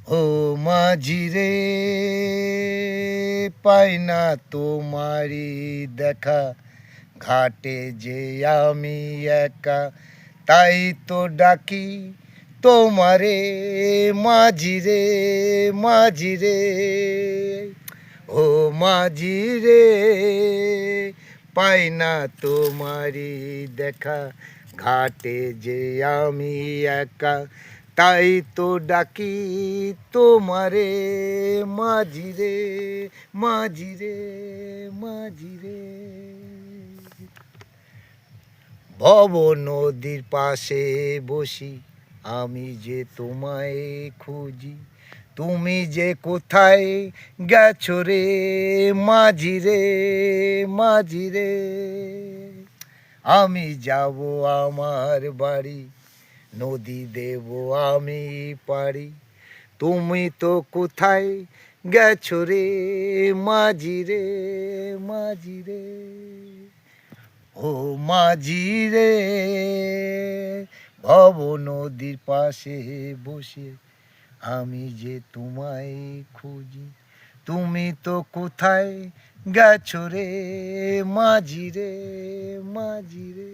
ও মাঝি রে, পাই না তোমারি দেখা, ঘাটে যে আমি একা, তাই তো ডাকি তোমারে মাঝি রে, মাঝি রে। ও মাঝি রে, পাই না তোমারি দেখা, ঘাটে যে আমি একা, তাই তো ডাকি তোমারে মাঝি রে, মাঝি রে, মাঝি রে। ভব নদীর পাশে বসি আমি যে তোমায় খুঁজি, তুমি যে কোথায় গেছো রে মাঝি রে, মাঝি রে। আমি যাব আমার বাড়ি, নদী দেব আমি পারি, তুমি তো কোথায় গেছো রে মাঝি রে, মাঝি রে। ও মাঝি রে, ভব নদীর পাশে বসে আমি যে তোমায় খুঁজি, তুমি তো কোথায় গেছো রে মাঝি রে, মাঝি রে।